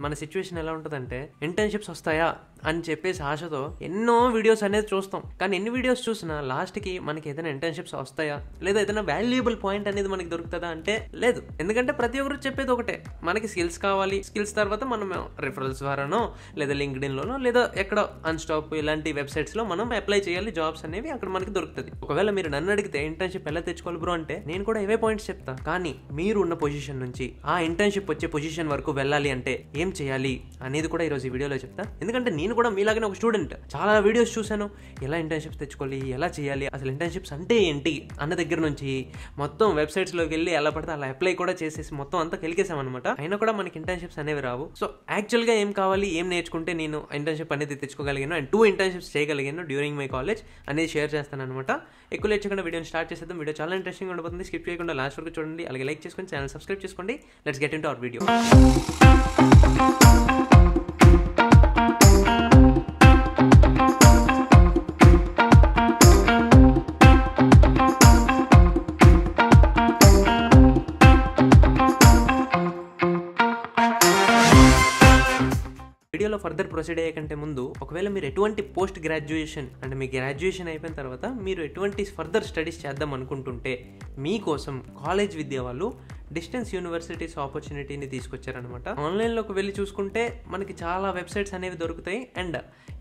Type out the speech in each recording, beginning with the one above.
మన సిచ్యువేషన్ ఎలా ఉంటుందంటే ఇంటర్న్షిప్స్ వస్తాయా అని చెప్పేసి ఆశతో ఎన్నో వీడియోస్ అనేది చూస్తాం. కానీ ఎన్ని వీడియోస్ చూసినా లాస్ట్కి మనకి ఏదైనా ఇంటర్న్షిప్స్ వస్తాయా లేదా ఏదైనా వాల్యుయబుల్ పాయింట్ అనేది మనకి దొరుకుతుందా అంటే లేదు. ఎందుకంటే ప్రతి ఒక్కరు చెప్పేది ఒకటే, మనకి స్కిల్స్ కావాలి, స్కిల్స్ తర్వాత మనం రిఫరల్స్ ద్వారానో లేదా లింక్డ్ఇన్లోనో లేదా ఎక్కడో అన్స్టాప్ ఇలాంటి వెబ్సైట్స్లో మనం అప్లై చేయాలి. జాబ్స్ అనేవి అక్కడ మనకి దొరుకుతుంది. ఒకవేళ మీరు నన్ను అడిగితే ఇంటర్న్షిప్ ఎలా తెచ్చుకోవాలి బ్రో అంటే నేను కూడా ఇవే పాయింట్స్ చెప్తా. కానీ మీరు ఉన్న పొజిషన్ నుంచి ఆ ఇంటర్న్షిప్ వచ్చే పొజిషన్ వరకు వెళ్ళాలి అంటే ఏం చేయాలి అనేది కూడా ఈరోజు ఈ వీడియోలో చెప్తా. ఎందుకంటే నేను కూడా మీలాగానే ఒక స్టూడెంట్, చాలా వీడియోస్ చూశాను ఎలా ఇంటర్న్షిప్స్ తెచ్చుకోవాలి, ఎలా చేయాలి, అసలు ఇంటర్న్షిప్స్ అంటే ఏంటి అన్న దగ్గర నుంచి మొత్తం వెబ్సైట్స్లోకి వెళ్ళి ఎలా పడితే అలా అప్లై కూడా చేసేసి మొత్తం అంతా కెలికేసామన్నమాట. అయినా కూడా మనకి ఇంటర్న్షిప్స్ అనేవి రావు. సో యాక్చువల్గా ఏం కావాలి, ఏం నేర్చుకుంటే నేను ఇంటర్న్షిప్ అనేది తెచ్చుకోగలిగాను అండ్ 2 ఇంటర్న్షిప్స్ చేయగలిగాను డ్యూరింగ్ మై కాలేజ్ అనేది షేర్ చేస్తాను అనమాట. ఎక్కువ లేట్ చేయకుండా వీడియోని స్టార్ట్ చేసేద్దాం. వీడియో చాలా ఇంట్రెస్టింగ్ ఉండబోతుంది. స్కిప్ చేయకుండా లాస్ట్ వరకు చూడండి. అలాగే లైక్ చేసుకొని ఛానల్ సబ్స్క్రైబ్ చేసుకోండి. Let's get into hour video. వీడియోలో ఫర్దర్ ప్రొసీడ్ అయ్యే కంటే ముందు ఒకవేళ మీరు ఎటువంటి పోస్ట్ గ్రాడ్యుయేషన్ అంటే మీ గ్రాడ్యుయేషన్ అయిపోయిన తర్వాత మీరు ఎటువంటి ఫర్దర్ స్టడీస్ చేద్దాం అనుకుంటుంటే మీకోసం కాలేజ్ విద్య వాళ్ళు డిస్టెన్స్ యూనివర్సిటీస్ ఆపర్చునిటీని తీసుకొచ్చారనమాట. ఆన్లైన్లోకి వెళ్ళి చూసుకుంటే మనకి చాలా వెబ్సైట్స్ అనేవి దొరుకుతాయి అండ్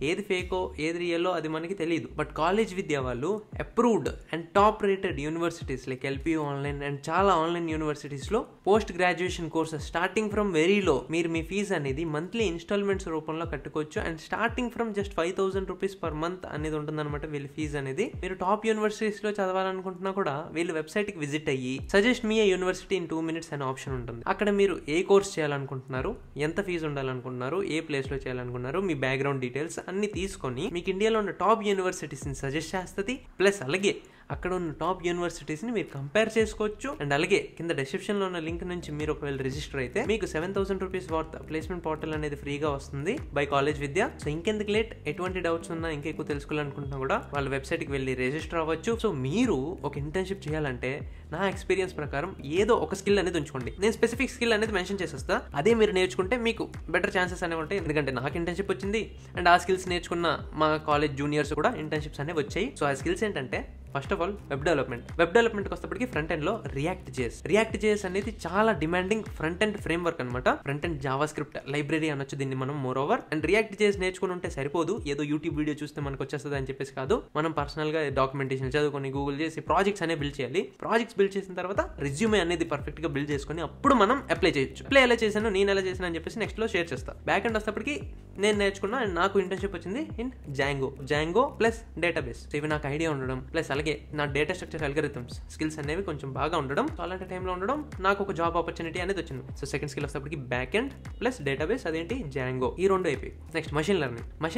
ఏది ఫేకో ఏది రియల్లో అది మనకి తెలియదు. బట్ కాలేజ్ విద్య వాళ్ళు approved and top rated universities like LPU online and చాలా ఆన్లైన్ యూనివర్సిటీస్లో post graduation courses starting from very low మీరు మీ ఫీజు అనేది మంత్లీ ఇన్స్టాల్మెంట్స్ రూపంలో కట్టుకోవచ్చు and starting from just 5,000 rupees per month అనేది ఉంటుందన్నమాట వీళ్ళ ఫీజు అనేది. మీరు టాప్ యూనివర్సిటీస్లో చదవాలనుకుంటున్నా కూడా వీళ్ళు వెబ్సైట్కి విజిట్ అయ్యి suggest me university in 2 minutes అనే ఆప్షన్ ఉంటుంది. అక్కడ మీరు ఏ కోర్స్ చేయాలనుకుంటున్నారు, ఎంత ఫీజు ఉండాలనుకుంటున్నారు, ఏ ప్లేస్లో చేయాలనుకుంటున్నారు, మీ బ్యాక్గ్రౌండ్ డీటెయిల్స్ అన్ని తీసుకొని మీకు ఇండియాలో ఉన్న టాప్ యూనివర్సిటీస్ని సజెస్ట్ చేస్తుంది. ప్లస్ అలాగే అక్కడ ఉన్న టాప్ యూనివర్సిటీస్ని మీరు కంపేర్ చేసుకోవచ్చు అండ్ అలాగే కింద డిస్క్రిప్షన్లో ఉన్న లింక్ నుంచి మీరు ఒకవేళ రిజిస్టర్ అయితే మీకు 7,000 రూపీస్ వర్త్ ప్లేస్మెంట్ పోర్టల్ అనేది ఫ్రీగా వస్తుంది బై కాలేజ్ విద్య. సో ఇంకెందుకు లేట్, ఎటువంటి డౌట్స్ ఉన్నా ఇంకా ఎక్కువ తెలుసుకోవాలనుకుంటున్నా కూడా వాళ్ళ వెబ్సైట్కి వెళ్ళి రిజిస్టర్ అవ్వచ్చు. సో మీరు ఒక ఇంటర్న్షిప్ చేయాలంటే నా ఎక్స్పీరియన్స్ ప్రకారం ఏదో ఒక స్కిల్ అనేది ఉంచుకోండి. నేను స్పెసిఫిక్ స్కిల్ అనేది మెన్షన్ చేసేస్తా, అదే మీరు నేర్చుకుంటే మీకు బెటర్ ఛాన్సెస్ అనేవి ఉంటాయి. ఎందుకంటే నాకు ఇంటర్న్షిప్ వచ్చింది అండ్ ఆ స్కిల్స్ నేర్చుకున్న మా కాలేజ్ జూనియర్స్ కూడా ఇంటర్న్షిప్స్ అనేవి వచ్చాయి. సో ఆ స్కిల్స్ ఏంటంటే ఫస్ట్ ఆఫ్ ఆల్ వెబ్ డెవలప్మెంట్కి వస్తేప్పటికి ఫ్రంట్ ఎండ్ లో రియాక్ట్ జేఎస్ అనేది చాలా demanding front end framework అనమాట. Front end JavaScript library అనొచ్చు దీన్ని మనం. Moreover and React JS నేర్చుకుని ఉంటే సరిపోదు, ఏదో యూట్యూబ్ వీడియో చూస్తే మనకు వచ్చేస్తుంది అని చెప్పేసి కాదు. మనం పర్సనల్ గా డాక్యుమెంటేషన్ చదువుకొని గూగుల్ చేసి ప్రాజెక్ట్స్ అనేవి బిల్డ్ చేయాలి. ప్రాజెక్ట్స్ బిల్డ్ చేసిన తర్వాత రిజ్యూమే అనేది పర్ఫెక్ట్ గా బిల్డ్ చేసుకుని అప్పుడు మనం అప్లై చేయొచ్చు. అప్లై ఎలా చేశాను, నేను ఎలా చేశాను అని చెప్పేసి నెక్స్ట్ లో షేర్ చేస్తాను. బ్యాక్ ఎండ్ వస్తేప్పటికి నేను నేర్చుకున్నా అండ్ నాకు ఇంటర్న్షిప్ వచ్చింది ఇన్ జాంగో ప్లస్ డేటాబేస్. ఇవి నాకు ఐడియా ఉండడం ప్లస్ అలాగే నా డేటా స్ట్రక్చర్ అల్గరిథమ్స్ స్కిల్స్ అనేవి కొంచెం బాగా ఉండడం, అలాంటి టైంలో ఉండడం నాకు ఒక జాబ్ ఆపర్చునిటీ అనేది వచ్చింది. సో సెకండ్ స్కిల్ వస్తేప్పటికి బ్యాక్ ఎండ్ ప్లస్ డేటాబేస్, అదేంటి జాంగో. ఈ 2 అయిపోయి నెక్స్ట్ మషిన్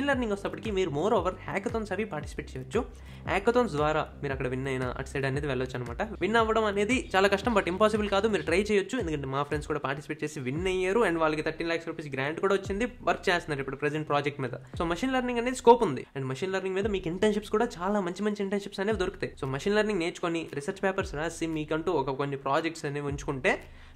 లెర్నింగ్ వస్తేప్పటికి మీరు మోర్ ఓవర్ హ్యాకథాన్స్ అవి పార్టిసిపేట్ చేయొచ్చు. హ్యాకథాన్స్ ద్వారా మీరు అక్కడ విన్ అయినా అటు సైడ్ అనేది వెళ్ళొచ్చు అనమాట. విన్ అవ్వడం అనేది చాలా కష్టం బట్ ఇంపాసిబుల్ కాదు, మీరు ట్రై చేయొచ్చు. ఎందుకంటే మా ఫ్రెండ్స్ కూడా పార్టిసిపేట్ చేసి విన్ అయ్యారు అండ్ వాళ్ళకి 13 lakhs రూపీస్ గ్రాంట్ కూడా వచ్చింది. వర్క్ చేస్తున్నారు ఇప్పుడు ప్రెజెంట్ ప్రాజెక్ట్ మీద. సో మషిన్ లెర్నింగ్ అనేది స్కోప్ ఉంది అండ్ మషిన్ లెర్నింగ్ మీద మీకు ఇంటర్న్షిప్స్ కూడా చాలా మంచి ఇంటర్న్షిప్స్ అనేవి దొరుకుతాయి. సో మషిన్ లెర్నింగ్ నేర్చుకొని రీసెర్చ్ పేపర్స్ రాసి మీకంటూ కొన్ని ప్రాజెక్ట్స్ అనేవి ఉంచుకుంటే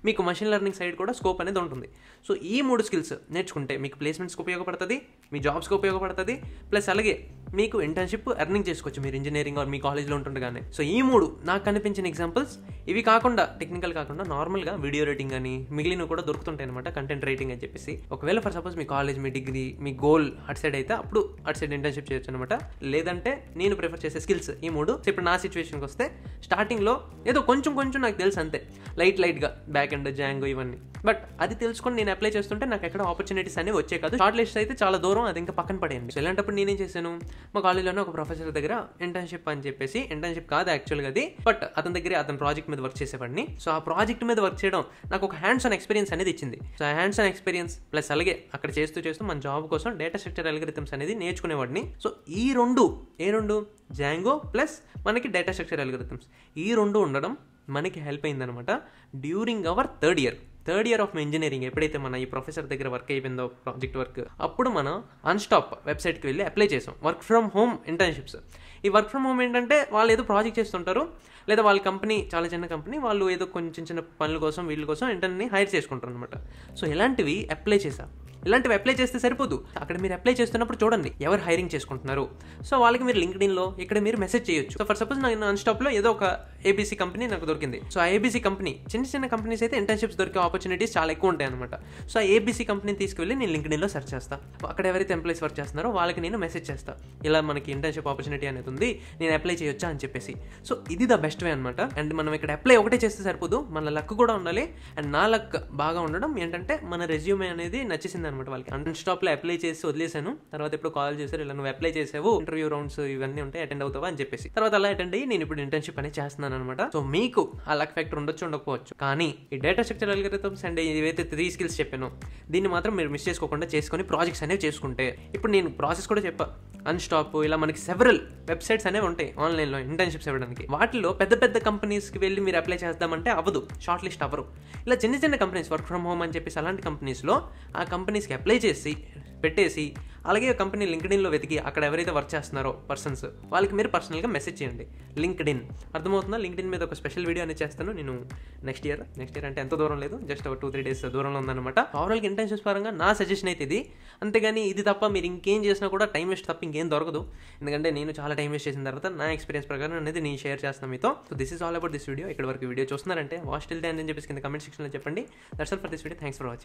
మీకు మషిన్ లెర్నింగ్ సైడ్ కూడా స్కోప్ అనేది ఉంటుంది. సో ఈ 3 స్కిల్స్ నేర్చుకుంటే మీకు ప్లేస్మెంట్స్కి ఉపయోగపడుతుంది, మీ జాబ్స్కి ఉపయోగపడుతుంది, ప్లస్ అలాగే మీకు ఇంటర్న్షిప్ ఎర్నింగ్ చేసుకోవచ్చు మీరు ఇంజనీరింగ్ ఆర్ మీ కాలేజ్లో ఉంటుండగానే. సో ఈ 3 నాకు కనిపించిన ఎగ్జాంపుల్స్. ఇవి కాకుండా టెక్నికల్ కాకుండా నార్మల్గా వీడియో రేటింగ్ అని మిగిలినవి కూడా దొరుకుతుంటాయి అనమాట, కంటెంట్ రైటింగ్ అని చెప్పేసి. ఒకవేళ for suppose me college, me degree, me goal అటు సైడ్ అయితే అప్పుడు అటు సైడ్ ఇంటర్న్షిప్ చేయొచ్చు అనమాట. లేదంటే నేను ప్రిఫర్ చేసే స్కిల్స్ ఈ 3. ఇప్పుడు నా సిచ్యువేషన్కి వస్తే స్టార్టింగ్లో ఏదో కొంచెం నాకు తెలుసు అంతే, లైట్గా బ్యాక్ ఎండ్ జాంగో ఇవన్నీ. బట్ అది తెలుసుకొని నేను అప్లై చేస్తుంటే నాకు ఎక్కడ ఆపర్చునిటీస్ అనేవి వచ్చే కాదు. షార్ట్ లిస్ట్ అయితే చాలా దూరం, అది ఇంకా పక్కన పడేయండి. సో ఇలాంటప్పుడు నేనేం చేశాను, మా కాలేజ్లోనే ఒక ప్రొఫెసర్ దగ్గర ఇంటర్న్షిప్ అని చెప్పేసి, ఇంటర్న్షిప్ కాదు యాక్చువల్గా అది, బట్ అతని ప్రాజెక్ట్ మీద వర్క్ చేసేవాడిని. సో ఆ ప్రాజెక్ట్ మీద వర్క్ చేయడం నాకు ఒక హ్యాండ్స్ ఆన్ ఎక్స్పీరియన్స్ అనేది ఇచ్చింది. సో ఆ హ్యాండ్స్ ఆన్ ఎక్స్పీరియన్స్ ప్లస్ అలాగే అక్కడ చేస్తూ మన జాబ్ కోసం డేటా స్ట్రక్చర్ అల్గరిథమ్స్ అనేది నేర్చుకునేవాడిని. సో ఈ 2 జాంగో ప్లస్ మనకి డేటా స్ట్రక్చర్ అల్గరిథమ్స్ ఈ 2 ఉండడం మనకి హెల్ప్ అయిందనమాట during hour third year of my engineering. ఎప్పుడైతే మన ఈ ప్రొఫెసర్ దగ్గర వర్క్ అయిపోయిందో ప్రాజెక్ట్ వర్క్, అప్పుడు మనం అన్స్టాప్ వెబ్సైట్కి వెళ్ళి అప్లై చేసాం వర్క్ ఫ్రమ్ హోమ్ ఇంటర్న్షిప్స్. ఈ వర్క్ ఫ్రమ్ హోమ్ ఏంటంటే వాళ్ళు ఏదో ప్రాజెక్ట్ చేస్తుంటారు, లేదా వాళ్ళ కంపెనీ చాలా చిన్న కంపెనీ, వాళ్ళు ఏదో కొంచెం చిన్న పనుల కోసం వీళ్ళ కోసం ఇంటర్ని హైర్ చేసుకుంటారు అనమాట. సో ఇలాంటివి అప్లై చేశా. ఇలాంటివి అప్లై చేస్తే సరిపోదు. అక్కడ మీరు అప్లై చేస్తున్నప్పుడు చూడండి ఎవరు హైరింగ్ చేసుకుంటున్నారు. సో వాళ్ళకి మీరు లింక్డ్ఇన్లో ఇక్కడ మీరు మెసేజ్ చేయొచ్చు. సో ఫర్ సపోజ్ నాకు నాన్ స్టాప్లో ఏదో ఒక ఏబీసీ కంపెనీ నాకు దొరికింది. సో ఆ ఏబీసీ కంపెనీ చిన్న కంపెనీస్ అయితే ఇంటర్న్షిప్స్ దొరికే ఆపర్చునిటీస్ చాలా ఎక్కువ ఉంటాయి అనమాట. సో ఆ ఏబీసీ కంపెనీని తీసుకువెళ్ళి నేను లింక్డ్ఇన్లో సెర్చ్ చేస్తాను. అక్కడ ఎవరైతే ఎంప్లాయీస్ వర్క్ చేస్తున్నారో వాళ్ళకి నేను మెసేజ్ చేస్తాను, ఇలా మనకి ఇంటర్న్షిప్ ఆపర్చునిటీ అనేది ఉంది, నేను అప్లై చేయొచ్చా అని చెప్పేసి. సో ఇది ద బెస్ట్ వే అనమాట. అండ్ మనం ఇక్కడ అప్లై ఒకటే చేస్తే సరిపోదు, మన లక్ కూడా ఉండాలి. అండ్ నా లక్ బాగా ఉండడం ఏంటంటే మన రెజ్యూమే అనేది నచ్చేసింది అనమాట వాళ్ళకి. నాన్ స్టాప్లో అప్లై చేసి వదిలేసాను. తర్వాత ఇప్పుడు కాల్ చేశారు, ఇలా నువ్వు అప్లై చేసావు, ఇంటర్వ్యూ రౌండ్స్ ఇవన్నీ ఉంటాయి, అటెండ్ అవుతావా అని చెప్పేసి. తర్వాత అలా అటెండ్ అయ్యి నేను ఇప్పుడు ఇంటర్న్షిప్ అనేది చేస్తున్నాను అనమాట. సో మీకు ఆ లక్ ఫ్యాక్టర్ ఉండొచ్చు, ఉండకపోవచ్చు, కానీ ఈ డేటా స్ట్రక్చర్ అల్గోరిథమ్స్ అండ్ ఏవైతే 3 స్కిల్స్ చెప్పానో దీన్ని మాత్రం మీరు మిస్ చేసుకోకుండా చేసుకొని ప్రాజెక్ట్స్ అనేవి చేసుకుంటే, ఇప్పుడు నేను ప్రాసెస్ కూడా చెప్పా. అన్స్టాప్ ఇలా మనకి సెవరల్ వెబ్సైట్స్ అనేవి ఉంటాయి ఆన్లైన్లో ఇంటర్న్షిప్స్ ఇవ్వడానికి. వాటిలో పెద్ద కంపెనీస్కి వెళ్ళి మీరు అప్లై చేద్దామంటే అవ్వదు, షార్ట్ లిస్ట్ అవ్వరు. ఇలా చిన్న కంపెనీస్ వర్క్ ఫ్రమ్ హోమ్ అని చెప్పేసి అలాంటి కంపెనీస్లో ఆ కంపెనీస్కి అప్లై చేసి పెట్టేసి, అలాగే కంపెనీ లింక్డ్ఇన్లో వెతికి అక్కడ ఎవరైతే వర్క్ చేస్తున్నారో పర్సన్స్ వాళ్ళకి మీరు పర్సనల్గా మెసేజ్ చేయండి. లింక్డ్ఇన్ అర్థమవుతుందా? లింక్డ్ఇన్ మీద ఒక స్పెషల్ వీడియో అనేది చేస్తాను నేను నెక్స్ట్ ఇయర్ అంటే ఎంత దూరం లేదు, జస్ట్ ఒక 2-3 డేస్ దూరంలో ఉందన్నమాట. ఓవరాల్గా ఇంటర్న్షిప్స్ పరంగా నా సజెషన్ అయితే ఇది. అంతేగాని ఇది తప్ప మీరు ఇంకేం చేసినా కూడా టైం వేస్ట్ తప్ప ఇంకేం దొరకదు. ఎందుకంటే నేను చాలా టైం వేస్ట్ చేసిన తర్వాత నా ఎక్స్పీరియన్స్ ప్రకారం అనేది నేను షేర్ చేస్తాను మీతో. So this is all about this video. ఇక్కడ వరకు వీడియో చూస్తున్నారంటే వాచ్ టిల్ దే అని చెప్పేసి కింద కమెంట్ సెక్షన్లో చెప్పండి. That's all for this video. Thanks for watching.